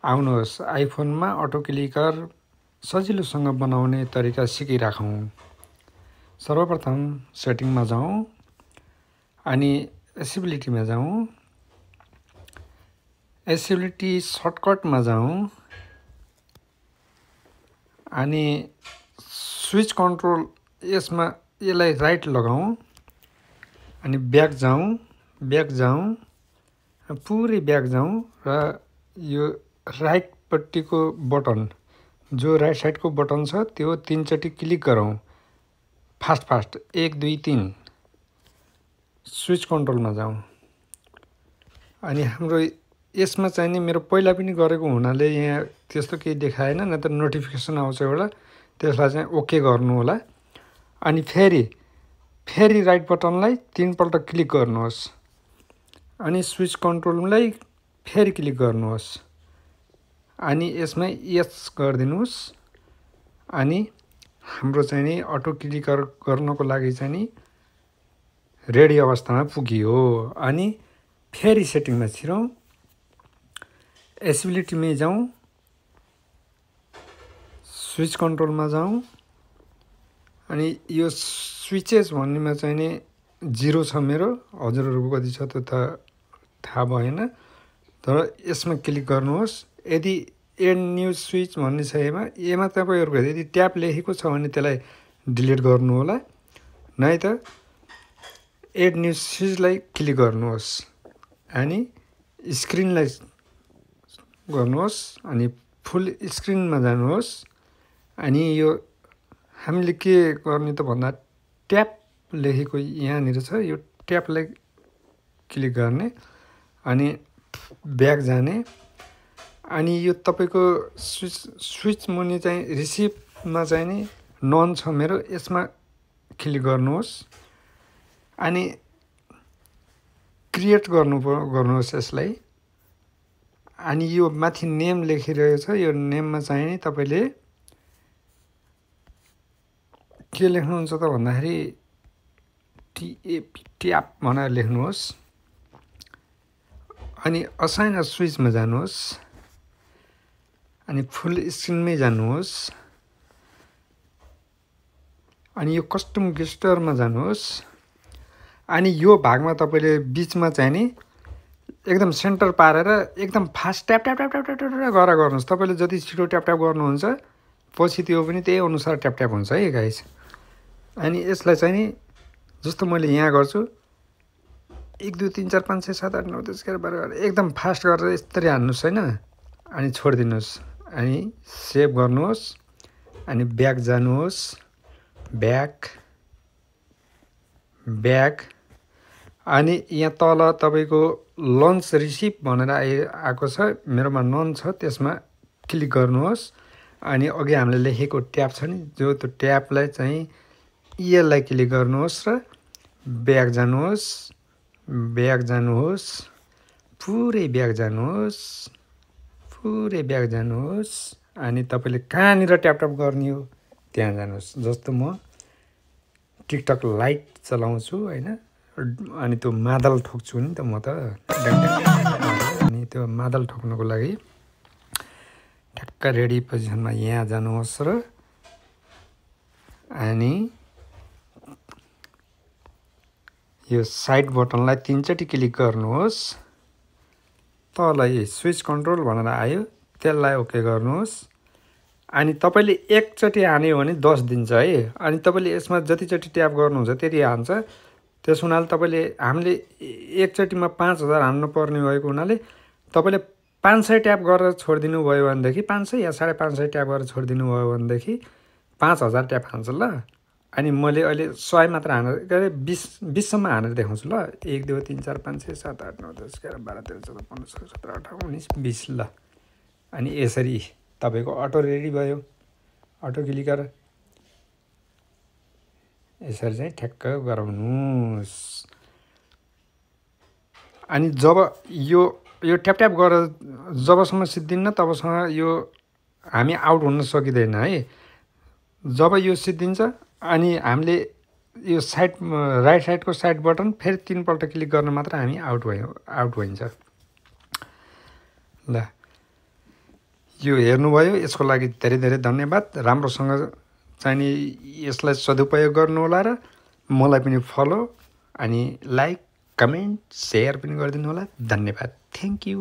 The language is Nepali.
आउनुहोस् आइफोनमा अटो क्लिकर सजिलोसँग बनाउने तरिका सिकिराखौँ। सर्वप्रथम सेटिङमा जाउँ अनि एसेबिलिटीमा जाउँ। एसेबिलिटी सर्टकटमा जाउँ अनि स्विच कन्ट्रोल यसलाई राइट लगाउँ अनि ब्याक जाउँ पुरै ब्याक जाउँ र यो राइटपट्टिको बटन जो राइट साइडको बटन छ त्यो 3 चोटि क्लिक गरौँ। फास्ट 1 2 3 स्विच कन्ट्रोलमा जाउँ अनि हाम्रो यसमा चाहिँ नि मेरो पहिला पनि गरेको हुनाले यहाँ त्यस्तो केही देखाएन, न त नोटिफिकेसन आउँछ एउटा, त्यसलाई चाहिँ ओके गर्नु होला। अनि फेरि राइट बटनलाई 3 पल्ट क्लिक गर्नुहोस् अनि स्विच कन्ट्रोललाई फेरि क्लिक गर्नुहोस् अनि यसमा यस गरिदिनुहोस् अनि हाम्रो चाहिँ नि अटो क्लिकर गर्नको लागि चाहिँ नि रेडी अवस्थामा पुगियो। अनि फेरि सेटिङमा छिरौँ, एसेबिलिटीमै जाउँ, स्विच कन्ट्रोलमा जाउँ अनि यो स्विचेस भन्नेमा चाहिँ नि 0 छ मेरो, हजुरहरूको कति छ त्यो त थाहा भएन, तर यसमा क्लिक गर्नुहोस्। यदि एड न्यू स्विच भन्ने छ एमा तपाईँहरूको यदि ट्याब लेखेको छ भने त्यसलाई डिलिट गर्नु होला, नै त एड न्यू स्विचलाई क्लिक गर्नुहोस् अनि स्क्रिनलाई गर्नुहोस् अनि फुल स्क्रिनमा जानुहोस् अनि यो हामीले के गर्ने त भन्दा ट्याब लेखेको यहाँनिर छ, यो ट्याबलाई क्लिक गर्ने अनि ब्याक जाने अनि यो तपाईँको स्विच मुनि चाहिँ रिसिभमा चाहिँ नि नन छ मेरो, यसमा क्लिक गर्नुहोस् अनि क्रिएट गर्नुहोस् यसलाई अनि यो माथि नेम लेखिरहेको छ, यो नेममा चाहिँ नि तपाईँले के लेख्नुहुन्छ त भन्दाखेरि ट्याब भनेर लेख्नुहोस् अनि असाइन अ स्विचमा जानुहोस् अनि फुल स्क्रिनमै जानुहोस् अनि यो कस्टम गेस्टरमा जानुहोस् अनि यो भागमा तपाईँले बिचमा चाहिँ नि एकदम सेन्टर पारेर एकदम फास्ट ट्याप गरेर गर्नुहोस्। तपाईँले जति छिटो ट्याप गर्नुहुन्छ पछि त्यो पनि त्यही अनुसार ट्याप हुन्छ है गाइस। अनि यसलाई चाहिँ नि जस्तो मैले यहाँ गर्छु 1 2 3 4 5 6 7 8 9 10 11 12 एकदम फास्ट गरेर यस्तरी हान्नुहोस् होइन अनि छोडिदिनुहोस् अनि सेभ गर्नुहोस् अनि ब्याक जानुहोस्, ब्याक अनि यहाँ तल तपाईँको लन्च रिसिभ भनेर आएको छ, मेरोमा नन छ, त्यसमा क्लिक गर्नुहोस् अनि अघि हामीले लेखेको ट्याब छ नि जो त्यो ट्याबलाई चाहिँ यसलाई क्लिक गर्नुहोस् र ब्याक जानुहोस् पुरै ब्याक जानुहोस् अनि तपाईँले कहाँनिर ट्याप गर्ने हो त्यहाँ जानुहोस्। जस्तो म टिकटक लाइट चलाउँछु होइन अनि त्यो मादल ठोक्छु नि त म त अनि त्यो मादल ठोक्नको लागि ठ्याक्क रेडी पोजिसनमा यहाँ जानुहोस् र अनि यो साइड बटनलाई 3 चोटि क्लिक गर्नुहोस्, तल स्विच कन्ट्रोल भनेर आयो त्यसलाई ओके गर्नुहोस् अनि तपाईँले एकचोटि हान्यो भने 10 दिन्छ है अनि तपाईँले यसमा जतिचोटि ट्याप गर्नुहुन्छ त्यति हान्छ। त्यस हुनाले तपाईँले हामीले एकचोटिमा 5000 हान्नु पर्ने भएको हुनाले तपाईँले 500 ट्याप गरेर छोडिदिनु भयो भनेदेखि 500 या 550 ट्याप गरेर छोडिदिनु भयो भनेदेखि 5000 ट्याप हान्छ ल। अनि मैले अहिले 100 मात्र हानेर के अरे 20 सम्म हानेर देखाउँछु ल। 1 2 3 4 5 6 7 8 9 10 11 12 13 14 15 16 17 18 19 20 ल। अनि यसरी तपाईँको अटो रेडी भयो, अटो क्लिकर यसरी चाहिँ ठ्याक्क गराउनुहोस्। अनि जब यो ट्याप गरेर जबसम्म सिद्धिन्न तबसम्म यो हामी आउट हुन सकिँदैन है। जब यो सिद्धिन्छ अनि हामीले यो साइड राइट साइडको साइड बटन फेरि 3 पल्ट क्लिक गर्न मात्र हामी आउट भइन्छ ल। यो हेर्नुभयो यसको लागि धेरै धेरै धन्यवाद। राम्रोसँग चाहिँ नि यसलाई सदुपयोग गर्नुहोला र मलाई पनि फलो अनि लाइक कमेन्ट सेयर पनि गरिदिनु होला। धन्यवाद। Thank you.